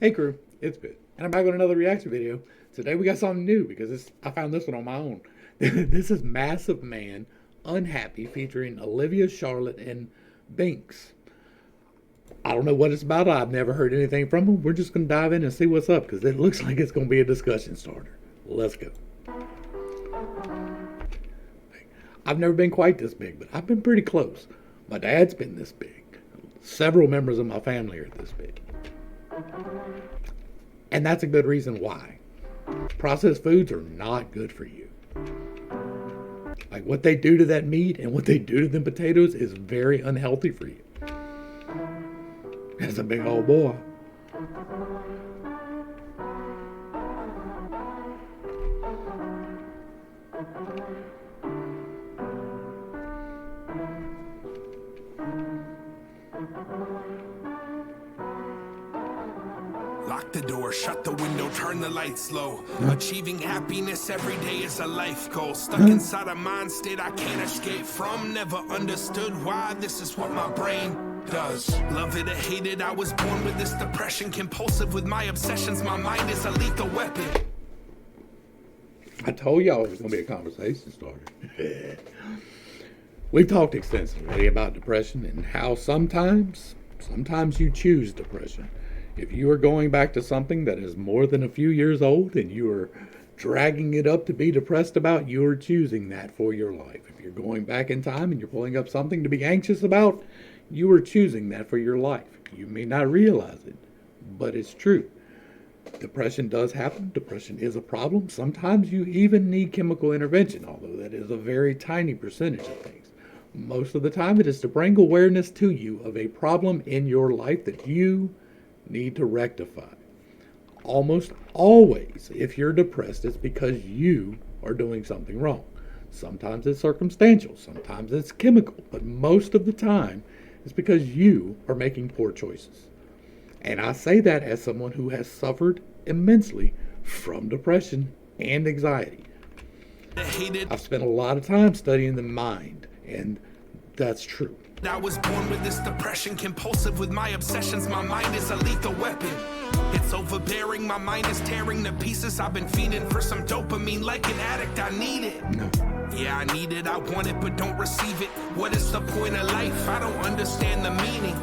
Hey crew, it's Pitt, and I'm back with another reaction video. Today we got something new because I found this one on my own. This is Massive Man Unhappy featuring Olivia, Charlotte, and Binks. I don't know what it's about. I've never heard anything from them. We're just going to dive in and see what's up because it looks like it's going to be a discussion starter. Let's go. I've never been quite this big, but I've been pretty close. My dad's been this big. Several members of my family are this big. And that's a good reason why. Processed foods are not good for you. Like what they do to that meat and what they do to them potatoes is very unhealthy for you. That's a big old boy. Lock the door, shut the window, turn the lights low. Achieving happiness every day is a life goal. Stuck inside a mind state I can't escape from. Never understood why this is what my brain does. Love it or hate it, I was born with this depression. Compulsive with my obsessions, my mind is a lethal weapon. I told y'all it was going to be a conversation starter. We've talked extensively about depression and how sometimes you choose depression. If you are going back to something that is more than a few years old and you are dragging it up to be depressed about, you are choosing that for your life. If you're going back in time and you're pulling up something to be anxious about, you are choosing that for your life. You may not realize it, but it's true. Depression does happen. Depression is a problem. Sometimes you even need chemical intervention, although that is a very tiny percentage of things. Most of the time it is to bring awareness to you of a problem in your life that you need to rectify. Almost always, if you're depressed, it's because you are doing something wrong. Sometimes it's circumstantial, sometimes it's chemical, but most of the time it's because you are making poor choices. And I say that as someone who has suffered immensely from depression and anxiety. I've spent a lot of time studying the mind, and that's true. I was born with this depression, compulsive with my obsessions. My mind is a lethal weapon. It's overbearing, my mind is tearing to pieces. I've been feeding for some dopamine like an addict. I need it. No. Yeah, I need it, I want it, but don't receive it. What is the point of life? I don't understand the meaning.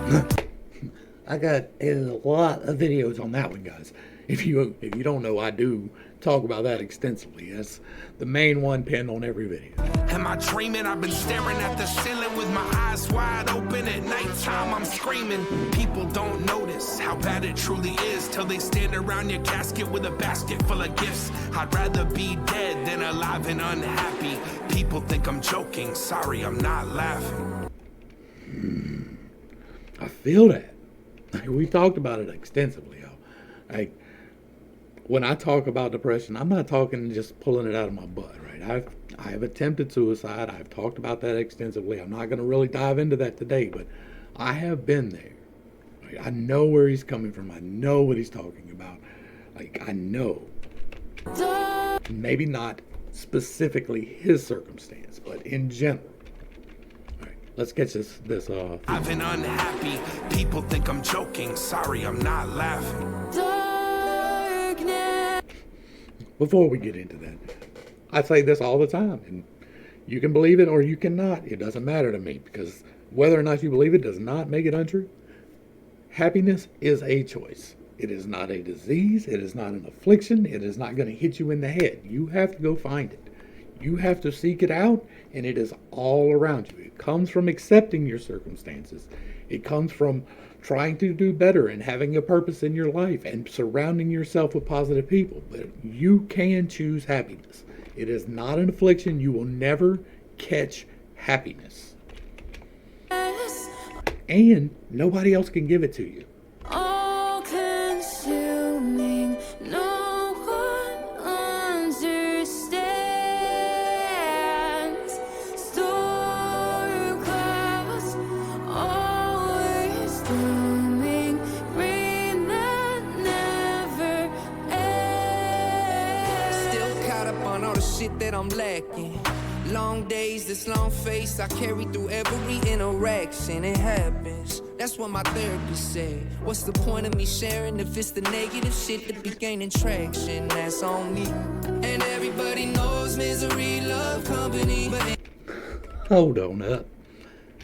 I got a lot of videos on that one, guys. If you don't know, I do talk about that extensively. That's the main one pinned on every video. Am I dreaming? I've been staring at the ceiling with my eyes wide open. At nighttime I'm screaming. People don't notice how bad it truly is till they stand around your casket with a basket full of gifts. I'd rather be dead than alive and unhappy. People think I'm joking. Sorry, I'm not laughing. I feel that. We talked about it extensively, y'all. Like, when I talk about depression, I'm not talking just pulling it out of my butt, right? I have attempted suicide. I've talked about that extensively. I'm not going to really dive into that today, but I have been there. Right? I know where he's coming from. I know what he's talking about. Like, I know. Maybe not specifically his circumstance, but in general. All right, let's get this. I've been unhappy. People think I'm joking. Sorry, I'm not laughing. Before we get into that, I say this all the time, and you can believe it or you cannot. It doesn't matter to me, because whether or not you believe it does not make it untrue. Happiness is a choice. It is not a disease. It is not an affliction. It is not going to hit you in the head. You have to go find it. You have to seek it out, and it is all around you. It comes from accepting your circumstances. It comes from trying to do better and having a purpose in your life and surrounding yourself with positive people. But you can choose happiness. It is not an affliction. You will never catch happiness. And nobody else can give it to you. All consuming, no one understands. Storm clouds, always blooming, rain that never ends. Still caught up on all the shit that I'm lacking. Long days, this long face I carry through every interaction. It happens. That's what my therapist said. What's the point of me sharing if it's the negative shit that be gaining traction? That's on me. And everybody knows misery love company, but Hold on up.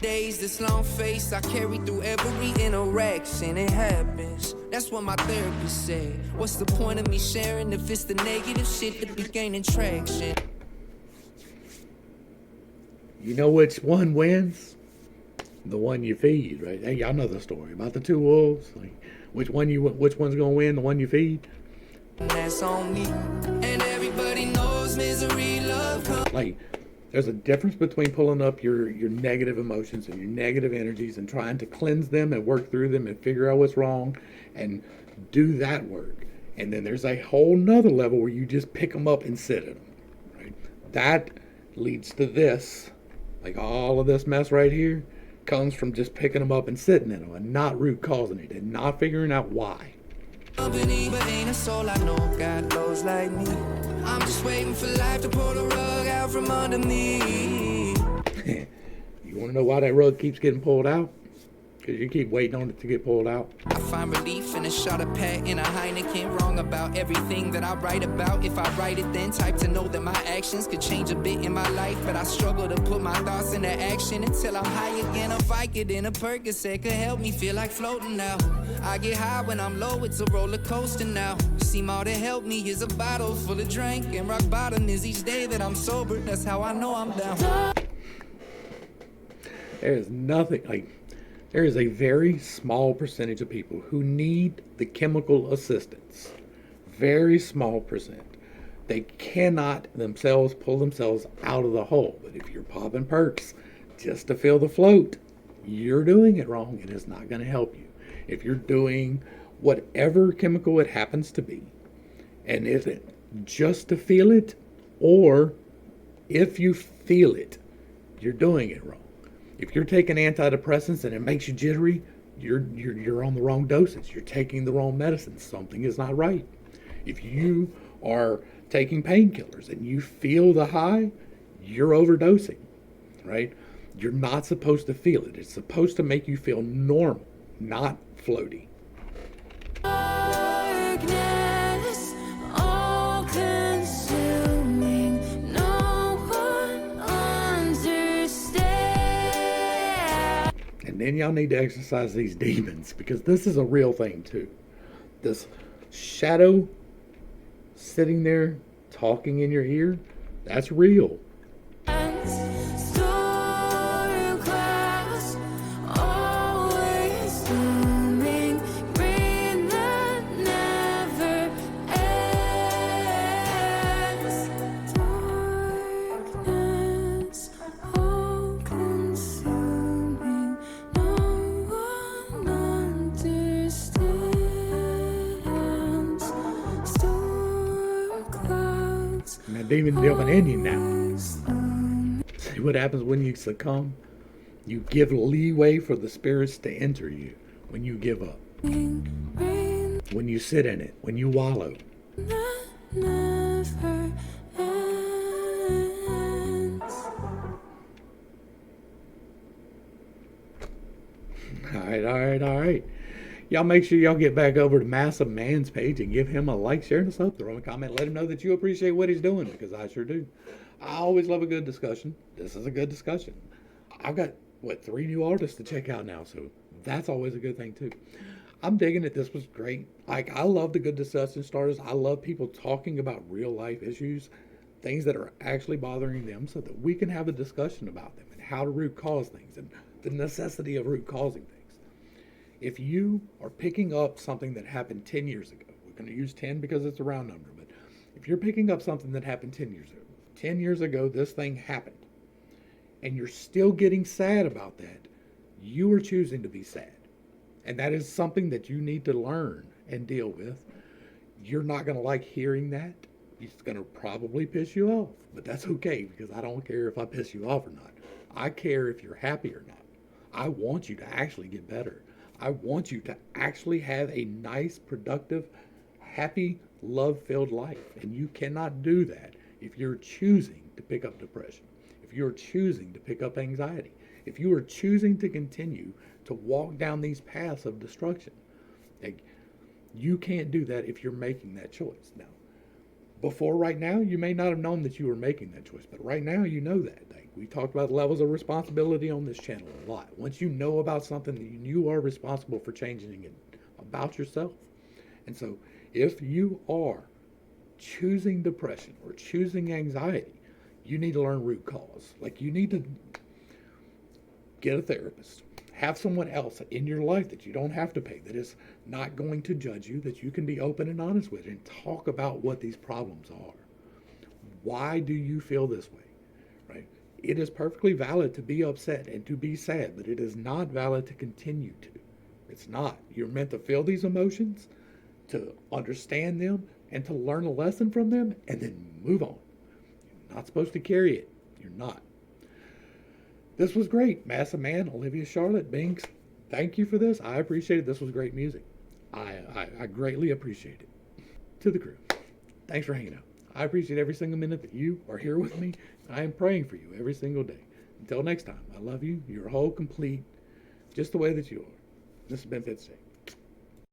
days, this long face I carry through every interaction. It happens. That's what my therapist said. What's the point of me sharing if it's the negative shit that be gaining traction? You know which one wins? The one you feed, right? Hey, y'all know the story about the two wolves. Like, which one's gonna win? The one you feed? That's on me. And everybody knows misery love company. Like, there's a difference between pulling up your negative emotions and your negative energies and trying to cleanse them and work through them and figure out what's wrong and do that work. And then there's a whole nother level where you just pick them up and sit in them, right? That leads to this. Like, all of this mess right here comes from just picking them up and sitting in them and not root causing it and not figuring out why. Company, but ain't a soul I know got lows like me. I'm just waiting for life to pull the rug out from under me. You want to know why that rug keeps getting pulled out? Because you keep waiting on it to get pulled out. I find relief in a shot of Pat and a Heineken. Wrong about everything that I write about. If I write it, then type to know that my actions could change a bit in my life. But I struggle to put my thoughts into action until I'm high again. A Vicodin in a Percocet could help me feel like floating now. I get high when I'm low, it's a roller coaster now. Seem all to help me is a bottle full of drink. And rock bottom is each day that I'm sober. That's how I know I'm down. There is nothing like... There is a very small percentage of people who need the chemical assistance. Very small percent. They cannot themselves pull themselves out of the hole. But if you're popping perks just to feel the float, you're doing it wrong and it's not going to help you. If you're doing whatever chemical it happens to be, and is it just to feel it, or if you feel it, you're doing it wrong. If you're taking antidepressants and it makes you jittery, you're on the wrong dosage. You're taking the wrong medicine. Something is not right. If you are taking painkillers and you feel the high, you're overdosing, right? You're not supposed to feel it. It's supposed to make you feel normal, not floaty. Darkness, all consuming, no one understands. And then y'all need to exercise these demons, because this is a real thing too. This shadow sitting there talking in your ear, that's real. Storm clouds, always looming, rain that never ends. Darkness, all consuming, no one understands. Storm clouds. And that demon jumping in you now. See what happens when you succumb? You give leeway for the spirits to enter you when you give up. When you sit in it, when you wallow. Never ends. All right. Y'all make sure y'all get back over to Massive Man's page and give him a like, share, and a sub. Throw him a comment. Let him know that you appreciate what he's doing, because I sure do. I always love a good discussion. This is a good discussion. I've got, 3 new artists to check out now, so that's always a good thing, too. I'm digging it. This was great. Like, I love the good discussion starters. I love people talking about real life issues, things that are actually bothering them, so that we can have a discussion about them and how to root cause things and the necessity of root causing things. If you are picking up something that happened 10 years ago, we're going to use 10 because it's a round number, but if you're picking up something that happened 10 years ago, 10 years ago this thing happened, and you're still getting sad about that, you are choosing to be sad. And that is something that you need to learn and deal with. You're not going to like hearing that. It's going to probably piss you off, but that's okay, because I don't care if I piss you off or not. I care if you're happy or not. I want you to actually get better. I want you to actually have a nice, productive, happy, love-filled life. And you cannot do that if you're choosing to pick up depression, if you're choosing to pick up anxiety, if you are choosing to continue to walk down these paths of destruction. Like, you can't do that if you're making that choice. Now, before right now, you may not have known that you were making that choice, but right now you know that. Like, we talked about levels of responsibility on this channel a lot. Once you know about something, you are responsible for changing it about yourself. And so if you are choosing depression or choosing anxiety, you need to learn root cause. Like, you need to get a therapist. Have someone else in your life that you don't have to pay, that is not going to judge you, that you can be open and honest with and talk about what these problems are. Why do you feel this way? Right? It is perfectly valid to be upset and to be sad, but it is not valid to continue to. It's not. You're meant to feel these emotions, to understand them, and to learn a lesson from them, and then move on. You're not supposed to carry it. You're not. This was great. Massa Man, Olivia Charlotte, Binks, thank you for this. I appreciate it. This was great music. I greatly appreciate it. To the crew, thanks for hanging out. I appreciate every single minute that you are here with me. I am praying for you every single day. Until next time, I love you. You're whole, complete, just the way that you are. This has been pittstake.